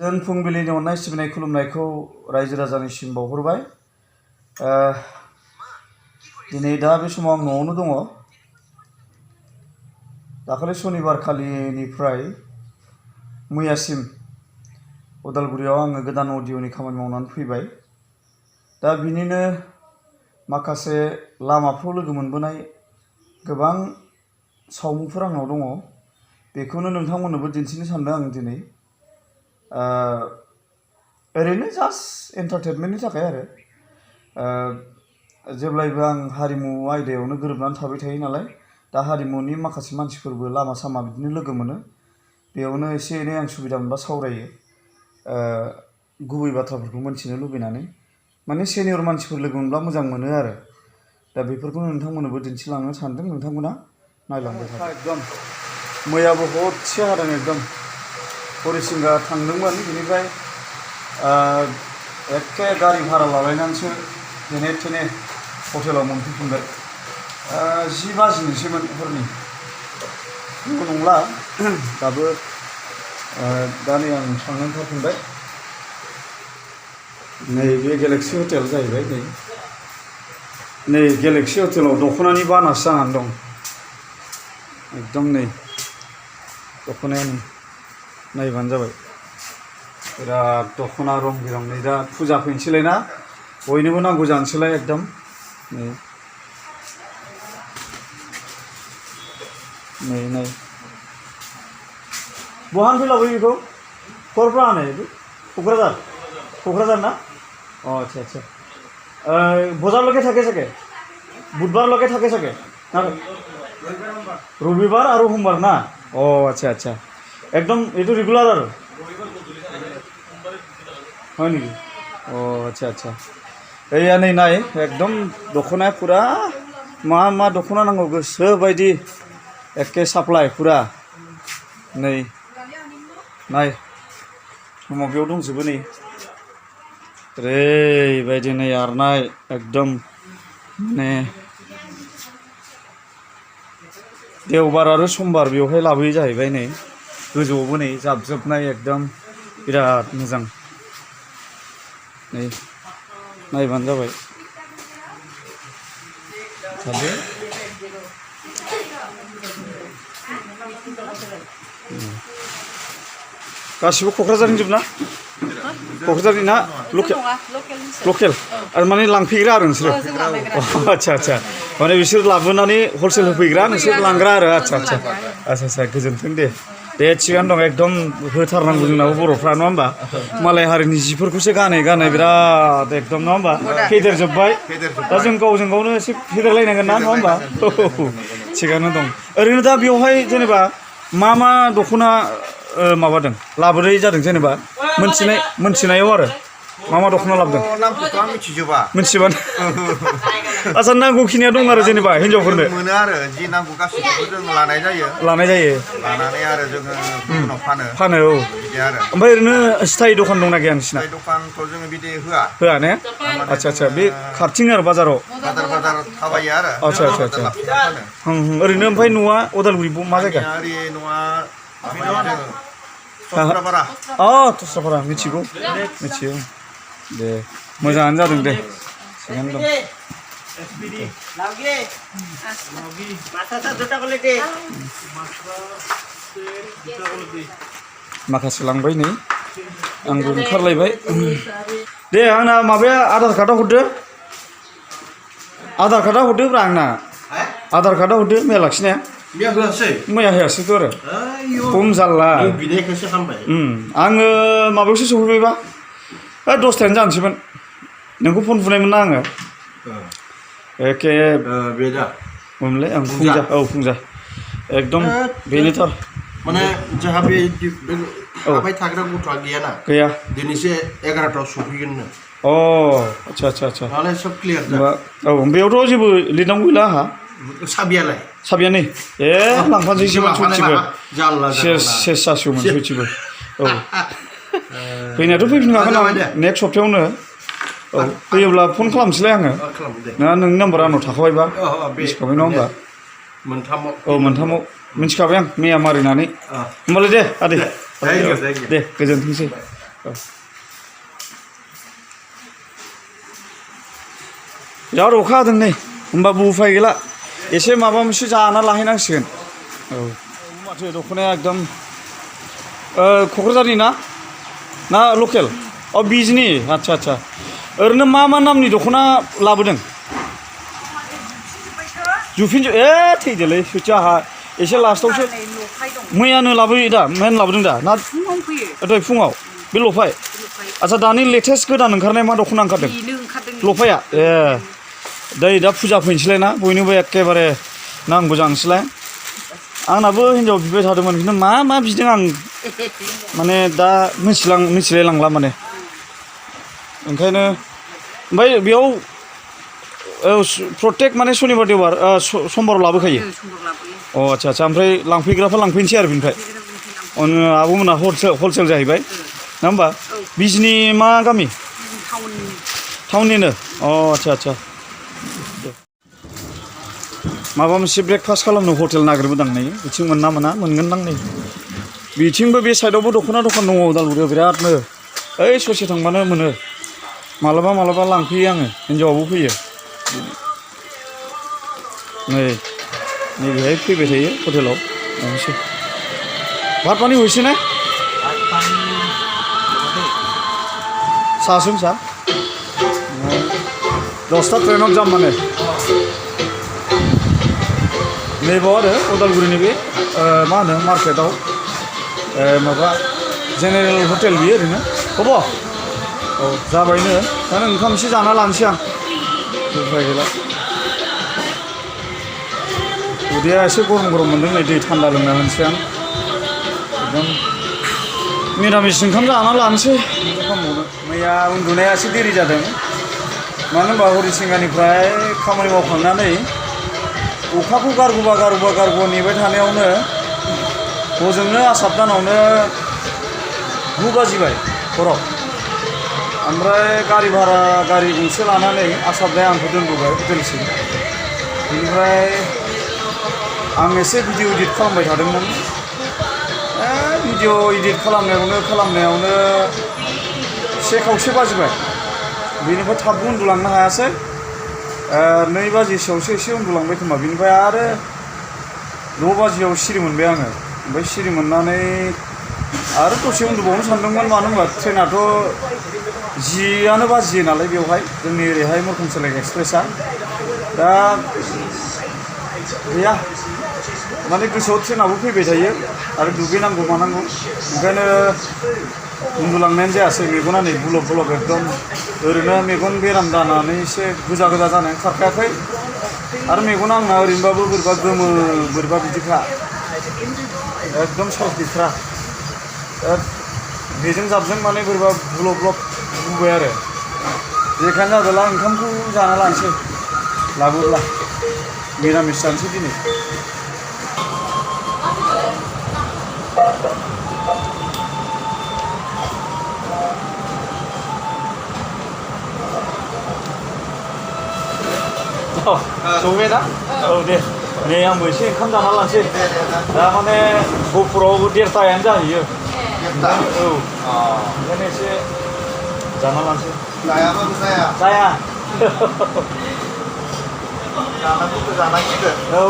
जों फुंबिलिनि अननाय सिबिनाय खुलुमनायखौ रायजो राजानिसिम बावहरबाय। दिनै दा बे समाव आं न'आवनो दङ। दाखालि सनिबार खालिनिफ्राय मैयासिम उदालगुरियाव आङो गोदान अडिअ'नि खामानि मावनानै फैबाय। दा बिनिनो माखासे लामाफ्राव लोगो मोनबोनाय गोबां सावमुंफोर आंनाव दङ। बेखौनो नोंथांमोननोबो दिन्थिनो सानदों आं दिनै। ओरैनो जास्ट एन्टारटेनमेन्टनि थाखाय आरो जेब्लायबो आं हारिमु आयदायावनो गोरोबनानै थाबाय थायो नालाय, दा हारिमुनि माखासे मानसिफोरबो लामा सामा बिदिनो लोगो मोनो। बेयावनो एसे एनै आं सुबिदा मोनबा सावरायो, गुबै बाथ्राफोरखौ मोनथिनो लुबैनानै। माने सिनियर मानसिफोर लोगो मोनब्ला मोजां मोनो आरो। दा बेफोरखौनो नोंथांमोननोबो दिन्थिलांनो सानदों। नोंथांमोना नायलांबाय थादों। एकदम मैयाबो हरसे हादों। एकदम हरिसिंगा थांदोंमोन, बिनिफ्राय एखे गारि भारा लालायनानैसो जेने थेने हटेलाव मोनफैफिनबाय। 10 बाजिनोसैमोन हरनि। जेबो नंला, दाबो दा नै आं थांनो ओंखारफिनबाय। नै बे गेलेक्सि हटेल जाहैबाय। नै गेलेक्सि हटेलाव दख'नानि बानासो जानानै दं। एकदम नै दख'नायानो नायबानो जाबाय। बिराद दख'ना रं बिरंनि। दा फुजा फैनोसैलाय ना, बयनोबो नांगौ जानोसैलाय एकदम। नै नै नै बहानिफ्राय लाबोयो बेखौ? खरफ्रा होनो क'क्राझार ना? अच्छा अच्छा। বজাৰলৈকে থাকে চাগে, বুধবাৰলৈকে থাকে চাগে। ৰবিবাৰ আৰু সোমবাৰ না? আচ্ছা আচ্ছা। একদম এইটো ৰেগুলাৰ আৰু হয় নেকি? আচ্ছা আচ্ছা। এইয়া नै नाय एकदम दख'नाया फुरा मा दख'ना नांगौ गोसो बायदि एखे साप्लाय फुरा। नै नाय समाव बेयाव दंजोबो नै ओरैबायदि नै आरनाय एकदम माने देवबार आरो समबार बेवहाय लाबोयो जाहैबाय। नै गोजौआवबो नै जाबजोबनाय एकदम बिराद मोजां। नै नायबानो जाबाय। गासिबो क'क्राझारनि जोब ना? क'क्राझारनि ना? लकेल आरो माने लांफैग्रा आरो नोंसोरो? आচ্ছা आচ্ছা। माने बिसोर लाबोनानै हलसेल होफैग्रा, नोंसोर लांग्रा आरो? आচ্ছা आচ্ছা आচ্ছা आচ্ছা। गोजोन्थों दे। थिगानो दं। एकदम होथारनांगौ जोंनाबो बर'फ्रा, नङा होमबा? मालाय हारिनि जिफोरखौसो गानै बिराद एकदम, नङा होमबा? फेदेरजोब्बाय। दा जों गावजों गावनो एसे फेदेरलायनांगोन ना, नङा होमबा? थिगानो दं। ओरैनो दा बेवहाय जेनेबा मा दख'ना माबादों लाबोनाय जादों जेनेबा मोनथिनायाव आरो मा दख'ना लाबोदों? नामखौथ' आं मिथिजोबा। मिथिजोबा? आচ্ছা, नांगौखिनिया दं आरो जेनेबा हिनजावफोरनो? मोनो आरो जि नांगौ गासैखौबो जों लानाय जायो। लानानै आरो जोङो गुबुनाव फानो। औ बिदि आरो। ओमफ्राय ओरैनो स्थायि दखान दंना गैया नोंसिना? दखानखौ जोङो बिदि होआ ने? आচ্ছা आচ্ছা। बे खाथिं आरो बाजाराव थाबायो आरो। आচ্ছা आচ্ছা आচ্ছা। ओरैनो ओमफ्राय न'आ उदालगुरि मा जायगा? न'आ थस्रापारा। मिथिगौ मिथियो दे। मोजाङानो जादों दे, थिगानो दं। माखासे लांबाय नै, आंबो ओंखारलायबाय। दे आंना माबाया आधार कार्डआ हरदो। आधार कार्डआ हरदोब्रा आंना। आधार कार्डआ हरदो मैया लाखिनाया। मैया होआसैथ' आरो खम जारला। आङो माबायावसो सफैबायबा, 10थायानो जानोसैमोन। नोंखौ फन बुनायमोन ना आङो। एखे मोनलै आं फुंजा एकदम बेनोथार। माने जोंहा बे थाबाय थाग्रा गथ'आ गैयाना? गैया। दिनैसो 11टायाव सफैगोननो। आচ্ছা आচ্ছা आচ্ছা। नालाय सब क्लियार जा। बेयावथ' जेबो लिरनांगौ गैला आंहा। साबिया नै लांफानोसैमोन सयथिबो। सेस जासिगौमोन सयथिबो। फैनायाथ' फैफिनखागोन आं नेक्स्ट सप्तायावनो। फैयोब्ला फन खालामसैलाय आङो। नोंनि नाम्बारा आंनाव थाखाबायबा मिथिखाबाय, नङा होमबा? मोनथामाव मिथिखाबाय आं मैया मारिनानै। होमबालाय दे आदै, दे गोजोनथोंसै। बिराद अखा हादों नै होमबाबो उफाय गैला एसे माबा मोनसे जाना लाहैनांसिगोन औ माथो दख'नाया एकदम क'क्राझारनि ना लकेल अ बिजनि आच्छा आच्छा ओरैनो मा नामनि दख'ना लाबोदों जुफिन थैदोलै सयथिया आहा एसे लास्टावसो मैयानो लाबोयो दा मैयानो लाबोदों दा ना दहाय फुङाव बे लफाय आच्छा दानि लेटेस्ट गोदान ओंखारनाय मा दख'ना ओंखारदों लफाया दै दा फुजा फैनोसैलाय ना बयनोबो एखेबारे नांगौ जानोसैलाय आंनाबो हिन्जाव बिबाय थादोंमोन खिन्थु मा बिदों आं माने दा मिथिलाय लांला माने ओंखायनो ओमफ्राय बेयाव प्रत्येक माने सनिबार देवबार समबाराव लाबोखायो अ आच्छा आच्छा ओमफ्राय लांफैग्राफ्रा लांफैनोसै आरो बिनिफ्राय आब'मोनहा हलसेल जाहैबाय नङा होमबा बिजनि मा गामि टाउननिनो अ आच्छा आच्छा माबा मोनसे ब्रेकफास्ट खालामनो हटेल नागिरबोदां नै बिथिं मोनना मोना मोनगोनदां नै बिथिंबो बे साइडआवबो दख'ना दखान दङ उदालगुरियाव बिरादनो ओइ ससे थांबानो मोनो मालाबा लांफैयो आङो हिन्जावाबो फैयो नैबेहाय फैबाय थायो हटेलाव लांनोसै भात पानि হৈছে নে साहासों सा 10टा ट्रेनाव जाम माने नैबाव आरो उदालगुरिनि बे मा होनो मार्केटआव माबा जेनेरेल हटेल बियो ओरैनो हब औ जाबायनो दा ओंखाम एसे जाना लानोसै आं उफाय गैला उदैया एसे गरम मोनदों नै दै थान्दा लोंना होनोसै आं एकदम निरामिस ओंखाम जाना लानोसै मैया उन्दुनाया एसे देरि जादों मानो होनबा हरिसिंगानिफ्राय खामानि मावखांनानै अखाखौ गारग'बा नेबाय थानायावनो हजोंनो आसाम दानावनो 9 बाजिबाय हराव ओमफ्राय गारि गंसे लानानै आसामदाया आंखौ दोनबोबाय हटेलसिम बेनिफ्राय आं एसे भिडिअ इडिट खालामबाय थादोंमोन भिडिअ इडिट खालामनायावनो 1:30 बाजिबाय बेनिफ्राय थाबबो उन्दुलांनो हायासै 2 बाजिसोआवसो एसे उन्दुलांबाय खोमा बिनिफ्राय आरो 6 बाजियाव सिरि मोनबाय आङो ओमफ्राय सिरि मोननानै आरो दसे उन्दुबावनो सानदोंमोन मानो होनबा ट्रेनाथ' 10 बाजियो नालाय बेवहाय जोंनि ओरैहाय मुरखंसेलेक एक्सप्रेसआ दा गैया माने गोसोआव ट्रेनाबो फैबाय थायो आरो दुगैनांगौ मानांगौ ओंखायनो उन्दुलांनायानो जायासै मेगना नै बुलब एकदम ओरैनो मेगन बेराम जानानै एसे गोजा जानानै खारखायाखै आरो मेगना आंना ओरैनोबाबो बोरैबा गोमो बोरैबा बिदिखा एकदम साइस गैथारा बेजों जाबजों माने बोरैबा बुलब बुबाय आरो बेखायनो जादोंला ओंखामखौ जाना लानोसै लाबोब्ला निरामिस जानोसै दिनै सौबाय ना औ दे नै आंबो एसे ओंखाम जाना लानोसै दा माने गहपुराव 1:30 जाहैयो औ ओंखायनो एसे जाना लानोसै जायाबाबो जाया जानांगौबो जानांसिगोन औ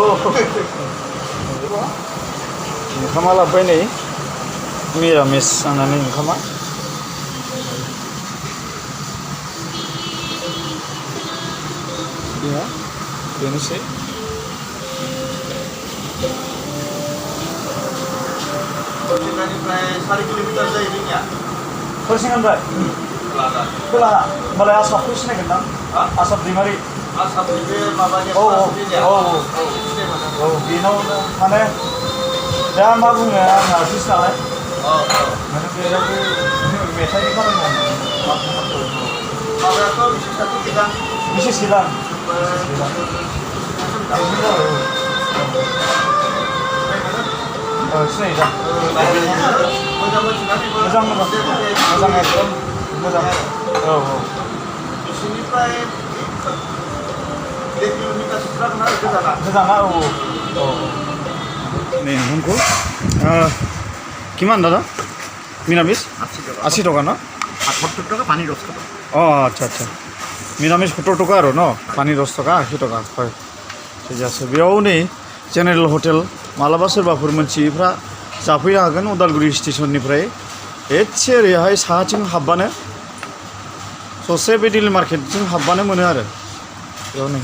ओंखामा लाबोबाय नै मिरामिस आंना नै ओंखामा बेनोसै हरिसिंगानिफ्राय 4 किल'मिटार जायो जोंनिया हरिसिंगानिफ्राय खोलाहा होमबालाय आसामखौ सिनायगोन दां आसाम दैमारि आसामनि बे माबानि औ बेनावनो माने दा मा बुङो आं आर्टिस्ट नालाय माने बेयावबो मेथाइनि खामानि मावो माबायाथ' बिसेस गैला सिनायो दा मोजां एकदम मोजां औ बिसिनिफ्राय 1 किल'मिटारसो जागोन आरो गोजाना औ नै ओंखामखौ किमान दादा নিরামিষ 80 টাকা না 70 টাকা পানি 10 টাকা আচ্ছা আচ্ছা নিরামিষ 70 টাকা আর ন পানি 10 টাকা 80 টাকা হয় ঠিক আছে बेयाव नै जेनेरेल हटेल मालाबा सोरबाफोर मोनथियैफ्रा जाफैनो हागोन उदालगुरि स्टेशननिफ्राय एसे ओरैहाय साहाथिं हाबबानो ससे बे डेलि मार्केटजों हाबबानो मोनो आरो बेयाव नै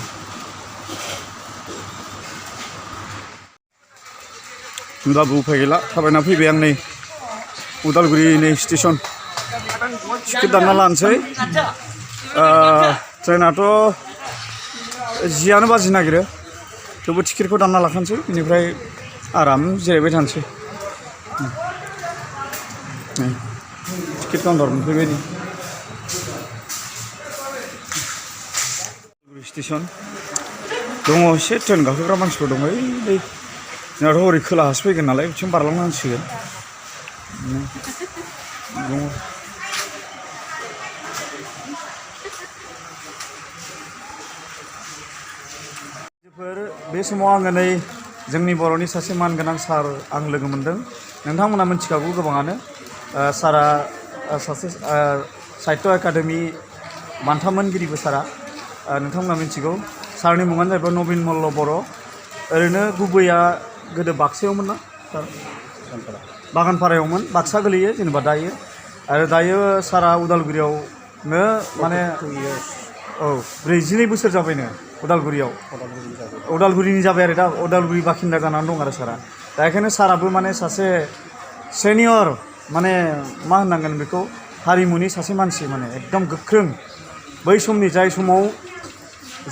होमब्लाबो उफाय गैला थाबायना फैबाय आं नै उदालगुरि नै स्टेशन टिकेट दानना लानोसै ट्रेनाथ' 10 बाजि नागिरो थेवबो टिकेटखौ दानना लाखानोसै बेनिफ्राय आराम जिरायबाय थानोसै टिकेट काउन्टार मोनफैबाय नै स्टेशन दङ एसे ट्रेन गाखोग्रा मानसिफोर दङ ओइ जोंनाथ' ओरै खोलाहासो फैगोन नालाय बिथिं बारलांनांसिगोन दङ बे समाव आङो नै जोंनि बर'नि सासे मानगोनां सार आं लोगो मोनदों नोंथांमोना मिथिखागौ गोबाङानो सारा सासे साहित्य एकाडेमि बान्था मोनगिरिबो सारा नोंथांमोना मिथिगौ सारनि मुङानो जाहैबाय नबिन मल्ल बर' ओरैनो गुबैया गोदो बाक्सायावमोन ना सार बागानपारायावमोन बाक्सा गोलैयो जेनेबा दायो आरो दायो सारा उदालगुरियावनो माने 42 बोसोर जाबायनो उदालगुरियाव उदालगुरिनि जाबाय आरो दा उदालगुरि बाखिन्दा जानानै दं आरो सारा दा बेखायनो साराबो माने सासे सेनियर माने मा होननांगोन बेखौ हारिमुनि सासे मानसि माने एकदम गोख्रों बै समनि जाय समाव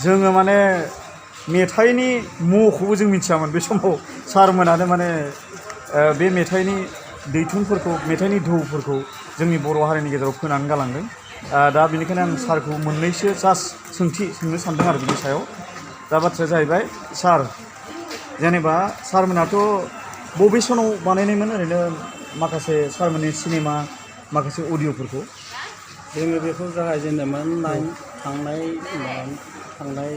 जोङो माने मेथाइनि मुंखौबो जों मिथियामोन बे समाव सारमोनानो माने बे मेथाइनि दैथुनफोरखौ मेथाइनि ढौफोरखौ जोंनि बर' हारिनि गेजेराव फोनानै गालांदों दा बेनिखायनो आं सारखौ मोननैसो जास्ट सोंथि सोंनो सानदों आरो बिनि सायाव दा बाथ्राया जाहैबाय सार जेनेबा सारमोनाथ' बबे सनाव बानायनायमोन ओरैनो माखासे सारमोननि सिनेमा माखासे अडिअ'फोरखौ जोङो बेखौ जागायजेनदोंमोन थांनाय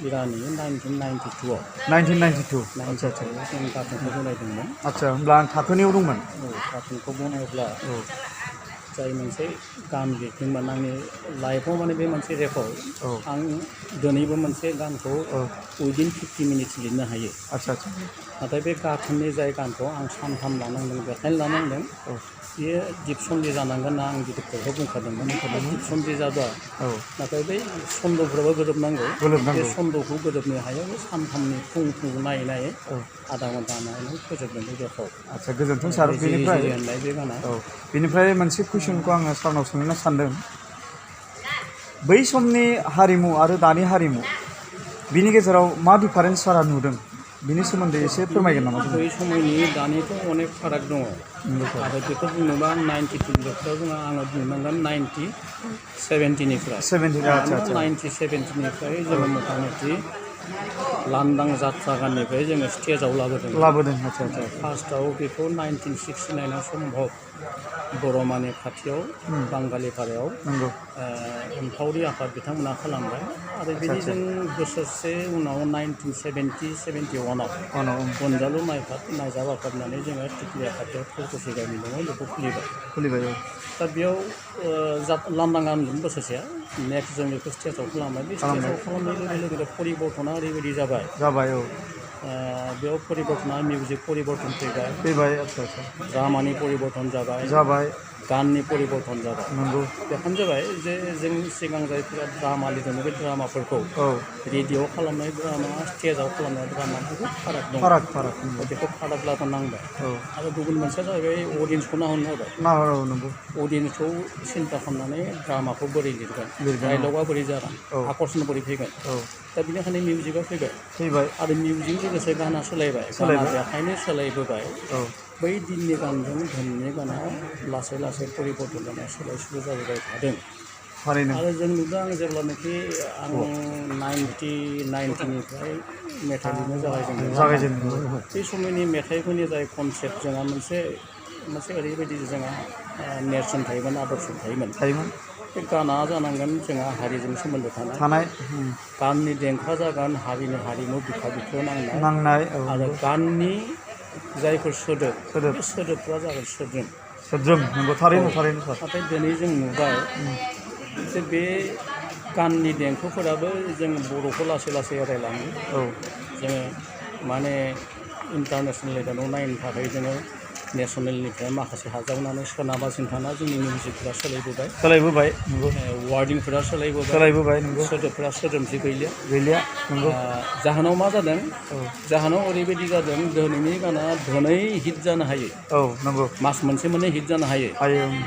इरानि 1992 आच्छा आच्छा जों गाथोनखौ बनायदोंमोन आच्छा होमब्ला आं थाखोनियाव दंमोन गाथोनखौ बनायब्ला जाय मोनसे गान लिरदोंमोन आंनि लाइफआव माने बे मोनसे रेकर्ड आं दिनैबो मोनसे गानखौ उइदिन 50 मिनिट्स लिरनो हायो आच्छा आच्छा नाथाय बे गाथोननि जाय गानखौ आं सानथाम लानांदों बेखायनो लानांदों बेयो दिपसन्धि जानांगोन ना आं गिदिरफोरखौ बुंखादोंमोन दिपसन्धि जादों नाथाय बै सन्द'फोराबो गोरोबनांगौ बे सन्द'खौ गोरोबनो हायो सानथामनि फुं नायै नायै आधा घन्टा नायै फोजोबदों बे रेकर्ड आच्छा गोजोन्थों सार बेनिफ्राय होननाय बे गाना बेनिफ्राय मोनसे कुइसनखौ आङो सारनाव सोंनो सानदों बै समनि हारिमु आरो दानि हारिमु बिनि गेजेराव मा डिफारेन्स सारा नुदों बिनि सोमोन्दै एसे फोरमायगोन नामा बै समनि दानिथ' अनेक फाराग दङ आरो बेखौ बुंनोबा 92 जोंहा आङो बुंनांगोन 1970निफ्राय 1970निफ्राय जोङो मथा-मथि लांदां जात्रा गाननिफ्राय जोङो स्टेजाव लाबोदों आच्छा आच्छा फार्स्टआव बेखौ 1969 सम्भब बर'मानि खाथियाव बांगालिपारायाव अनफावरि आफाद बिथांमोना खालामबाय आरो बिनि जों बोसोरसे उनाव 1970-71आव अनजालु नायजाब आफाद होननानै जोङो टिकलिया खाथियाव फुलकुसि गामि दङ बेखौ खुलिबाय दा बेयाव लांदां गानजों बोसोरसेया नेक्स्ट जों बेखौ स्टेजाव खालामबाय बे स्टेजाव खालामनाय लोगो लोगो परिबर्तना ओरैबायदि जाबाय बेयाव परिबर्तना मिउजिक परिबर्तन फैबाय आच्छा आच्छा ड्रामानि परिबर्तन जाबाय गाननि परिबर्तन जाबाय नंगौ बेखायनो जाबाय जे जों सिगां जायफोरा ड्रामा लिरदोंमोन बे ड्रामाफोरखौ रेडिअ खालामनाय ड्रामा स्टेजाव खालामनाय ड्रामा बहुद फाराग दं बेखौ फाराग लाबोनांबाय आरो गुबुन मोनसेया जाहैबाय अडियेन्सखौ नाहरनो अडियेन्सखौ सिन्था खालामनानै ड्रामाखौ बोरै लिरगोन डायलगा बोरै जागोन आकर्षण बोरै फैगोन दा बेनिखायनो मिउजिकआ फैबाय आरो मिउजिक लोगोसे गाना सोलायबाय बेखायनो सोलायबोबाय बै दिननि गानजों दिनैनि गाना लासै लासै परिबर्तन जानाय सोलाय सोल' जाबोबाय थादों आरो जों नुदों आं जेब्लानाखि आं 1990निफ्राय मेथाइ लिरनो जागायजेनदों बे समनि मेथाइफोरनि जाय कनसेप्ट जोंहा मोनसे ओरैबायदि जोंहा नेरसोन थायोमोन आदर्श थायोमोन बे गाना जानांगोन जोंहा हारिजों सोमोन्दो थानाय गाननि देंखोआ जागोन हारिनि हारिमु बिखा बिखायाव नांनाय आरो गाननि जायफोर सोदोब बे सोदोबफ्रा जागोन सोद्रोम नंगौ थारैनो थारैनो सार नाथाय दिनै जों नुबाय जे बे गाननि देंखोफोराबो जों बर'खौ लासै लासै एरायलाङो औ जोङो माने इन्टारनेसनेल लेभेलाव नायनो थाखाय जोङो नेसनेलनिफ्राय माखासे हाजावनानै सोनाबासिम थाना जोंनि मिउजिकफोरा सोलायबोबाय नंगौ वार्डिंफोरा सोलायबोबाय नंगौ सोदोबफोरा सोदोमस्रि गैलिया नंगौ जाहोनाव मा जादों जाहोनाव ओरैबायदि जादों दिनैनि गाना दिनै हिट जानो हायो औ नंगौ मास मोनसे मोननै हिट जानो हायो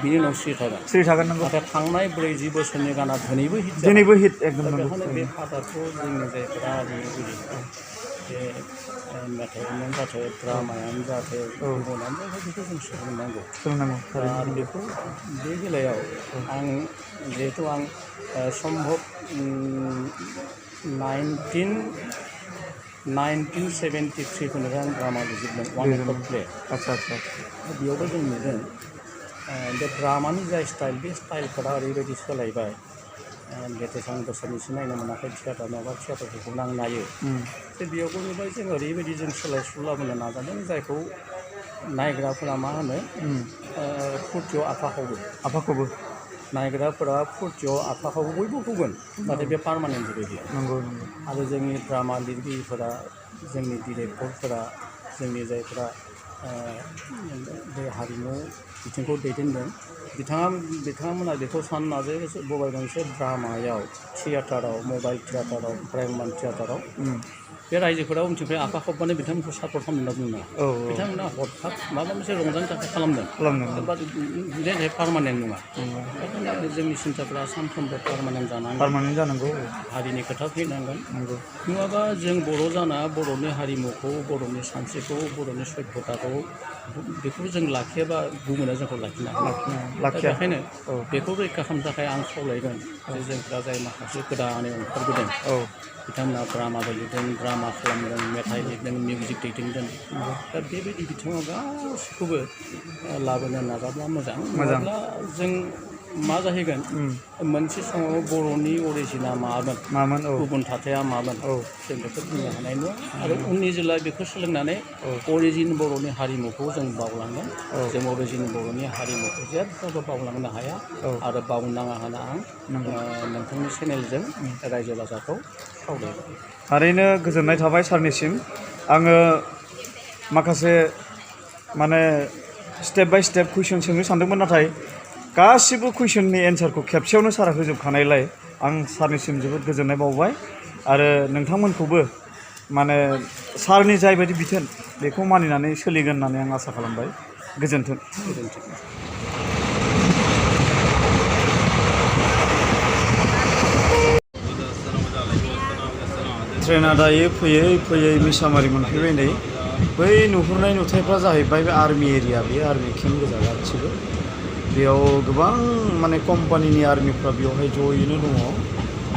बिनि उनाव स्रि थागोन नंगौ नाथाय थांनाय 40 बोसोरनि गाना दिनैबो हिट दिनैबो हिट एकदम नंगौ बेखायनो बे हाबाखौ जोंनि जायफोरा आरिमुगिरि बे मेथाइआनो जाथों ड्रामायानो जाथों गुबुनानो जाथों बेखौ जों सोलोंनांगौ आरो बेखौ बे बेलायाव आं जिहेथु आं सम्भब 1973 आं ड्रामा लिरजोबदों वान अफ प्ले आच्छा बेयावबो जों नुदों बे ड्रामानि जाय स्टाइल बे स्टाइलफोरा ओरैबायदि सोलायबाय लेटेस्ट आं बोसोरनैसो नायनो मोनाखै थियाटार माबा थियाटारफोरखौ आं नायो जे बेयावबो नुबाय जों ओरैबायदि जों सोलायस्लु लाबोनो नाजादों जायखौ नायग्राफोरा मा होनो फुरथियाव आफाखौबो नायग्राफोरा फुरथियाव आफाखौबो बयबो होगोन नाथाय बे पारमानेन्ट जेबो गैया नंगौ आरो जोंनि ड्रामा लिरगिरिफोरा जोंनि डिरेक्टरफोरा जोंनि जायफोरा बे हारिमु बिथिंखौ दैदेनदों बिथांमोना बेखौ सानना जे बबेबा मोनसे ड्रामायाव थियेटाराव मबाइल थियेटाराव भ्राम्यमान थियेटाराव बे रायजोफोरा उनथिंनिफ्राय आफा खबनानै बिथांमोनखौ सापर्ट खालामनो होनना बुङो बिथांमोना हरखाब माबा मोनसे रंजानो थाखाय खालामदों बे पारमानेन्ट नङा जोंनि सिन्थाफोरा सानफ्रोमबो पारमानेन्ट जानांगौ हारिनि खोथा फैनांगोन नङाबा जों बर' जाना बर'नि हारिमुखौ बर'नि सानस्रिखौ बर'नि सभ्यताखौ बेखौ जों लाखियाबा गुबुना जोंखौ लाखिनो बेखायनो बेखौ रैखा खालामनो थाखाय आं खावलायगोन जे जोंफ्रा जाय माखासे गोदानै ओंखारबोदों बिथांमोना ड्रामाबो लिरदों ड्रामा खालामदों मेथाइ लिरदों मिउजिक दैदेनदों दा बेबायदि बिथिङाव गासिखौबो लाबोनो नाजाब्ला मोजां नङाब्ला जों मा जाहैगोन मोनसे समाव बर'नि अरिजिना मामोन गुबुन थाथाया मामोन जों बेखौ बुंनो हानाय नङा आरो उननि जिल्ला बेखौ सोलोंनानै अरिजिन बर'नि हारिमुखौ जों बावलांगोन जों अरिजिन बर'नि हारिमुखौ जेब्लाबो बावलांनो हाया आरो बावनाङा होनना आं नोंथांनि चेनेलजों रायजो राजाखौ खावलायबाय थारैनो गोजोननाय थाबाय सारनिसिम आङो माखासे माने स्टेप बाय स्टेप कुइसन सोंनो सानदोंमोन नाथाय गासिबो कुइसननि एन्सारखौ खेबसेयावनो सारा होजोबखानायलाय आं सारनिसिम जोबोद गोजोननाय बावबाय आरो नोंथांमोनखौबो माने सारनि जायबायदि बिथोन बेखौ मानिनानै सोलिगोन होननानै आं आसा खालामबाय गोजोन्थों ट्रेना दायो फैयै मिसामारि मोनफैबाय नै बै नुहुरनाय नुथायफ्रा जाहैबाय बे आर्मि एरिया बे आर्मि केम्प गोजा गासिबो बेयाव गोबां माने कम्पानिनि आर्मिफ्रा बेवहाय जयैनो दङ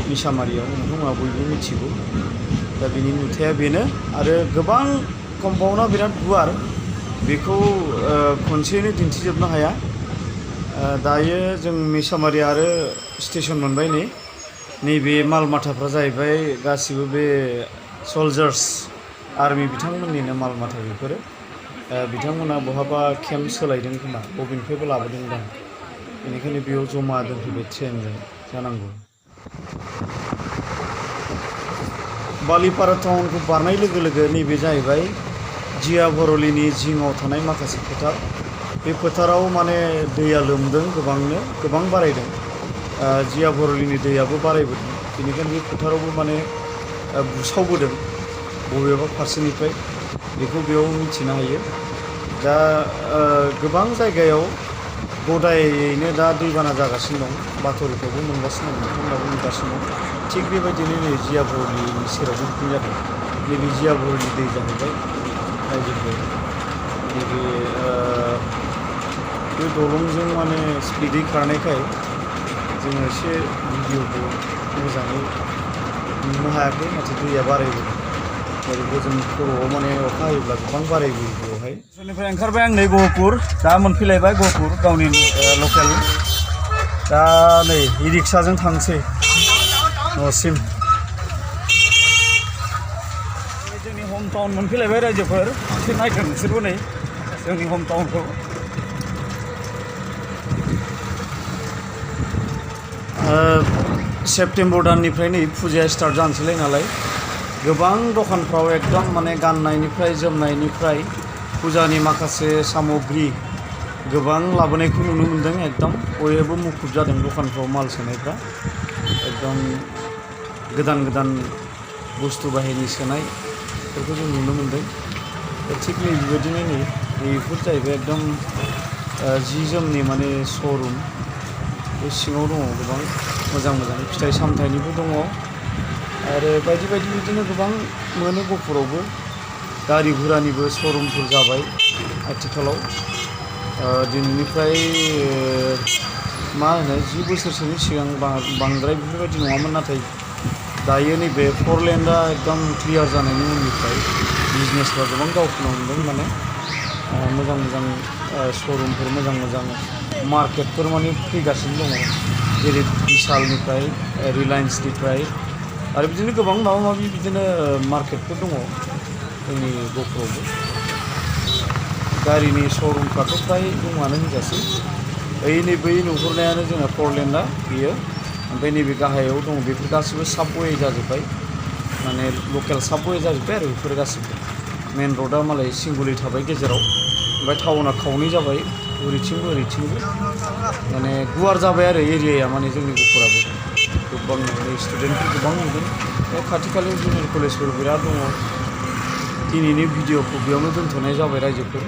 मिसामारियाव नोंथांमोना बयबो मिथिगौ दा बिनि नुथाया बेनो आरो गोबां कम्पाउन्डआ बिराद गुवार बेखौ खनसेयैनो दिन्थिजोबनो हाया दायो जों मिसामारि आरो स्टेसन मोनबाय नैबे माल माथाफ्रा जाहैबाय गासिबो बे सल्जार्स आर्मि बिथांमोननिनो माल माथा बेफोरो बिथांमोना बहाबा केम्प सोलायदों खोमा बबेनिफ्रायबो लाबोदों दां बेनिखायनो बेयाव जमा दोनफैबाय ट्रेनजों जानांगौ बालिपारा टाउनखौ बारनाय लोगो लोगो नैबे जाहैबाय जिया भरलिनि जिङाव थानाय माखासे फोथार बे फोथाराव माने दैया लोमदों गोबां बारायदों जिया भरलिनि दैयाबो बारायबोदों बेनिखायनो बे फोथारावबो माने बुसावबोदों बबेबा फारसेनिफ्राय बेखौ बेयाव मिथिनो हायो दा गोबां जायगायाव गदायैनो दा दैबाना जागासिनो दं बाथ'रिखौबो मोनगासिनो दं नोंथांमोनाबो नुगासिनो दं थिग बेबायदिनो नै जिया भरलिनि सेरावबो बिदिनो जादों नैबे जिया भरलि दै जाहैबाय रायजोफोर नैबे बे दलंजों माने स्पिडै खारनायखाय जोङो एसे भिडिअखौ मोजाङै नुनो हायाखै नाथाय दैया बारायबोदों ओरैबो जों खर'आव माने अखा हायोब्ला गोबां बारायबोयो बेवहाय जोंनिफ्राय ओंखारबाय आं नै गहपुर दा मोनफैलायबाय गहपुर गावनि लकेल दा नै इ रिक्साजों थांसै न'सिम जोंनि हम टाउन मोनफैलायबाय रायजोफोर एसे नायथों नोंसोरबो नै जोंनि हम टाउनखौ सेप्टेम्बर दाननिफ्राय नै फुजाया स्टार्ट जानोसैलाय नालाय गोबां दखानफ्राव एकदम माने गाननायनिफ्राय जोमनायनिफ्राय फुजानि माखासे सामग्रि गोबां लाबोनायखौ नुनो मोन्दों एकदम बयबो मुखुब जादों दखानफ्राव माल सोनायफ्रा एकदम गोदान गोदान बुस्थु बाहायनि सोनायफोरखौ जों नुनो मोन्दों थिग नै बेबायदिनो नै बेफोर जाहैबाय एकदम जि जोमनि माने श'रुम बे सिङाव दङ गोबां मोजां मोजां फिथाइ सामथाइनिबो दङ आरो बायदि बायदि बिदिनो गोबां मोनो गहपुरावबो गारि गुरानिबो श'रुमफोर जाबाय आथिखालाव दिनैनिफ्राय मा होनो 10 बोसोरसोनि सिगां बांद्राय बेफोरबायदि नङामोन नाथाय दायो नैबे फरलेन्डआ एकदम क्लियार जानायनि उननिफ्राय बिजनेसफ्रा गोबां दावखोनो हमदों माने मोजां मोजां श'रुमफोर मोजां मोजां मार्केटफोर माने फैगासिनो दङ जेरै बिशालनिफ्राय रिलायन्सनिफ्राय आरो बिदिनो गोबां माबा माबि बिदिनो मार्केटफोर दङ जोंनि गहपुरावबो गारिनि श'रुमफ्राथ' फ्राय दङआनो होनजासै नै बै नुहुरनायानो जोंना फरलेन्डआ बियो ओमफ्राय नैबे गाहायाव दङ बेफोर गासिबो साबवे जाजोब्बाय माने लकेल साबवे जाजोब्बाय आरो बेफोर गासिबो मेन र'डआ मालाय सिंगुलि थाबाय गेजेराव ओमफ्राय टाउना खावनै जाबाय ओरैथिंबो ओरैथिंबो माने गुवार जाबाय आरो एरियाया माने जोंनि गहपुराबो गोबां स्टुडेन्टफोर गोबां नुदों बे खाथि खालायाव जुनियर कलेजफोर बिराद दङ दिनैनि भिडिअखौ बेयावनो दोनथ'नाय जाबाय रायजोफोर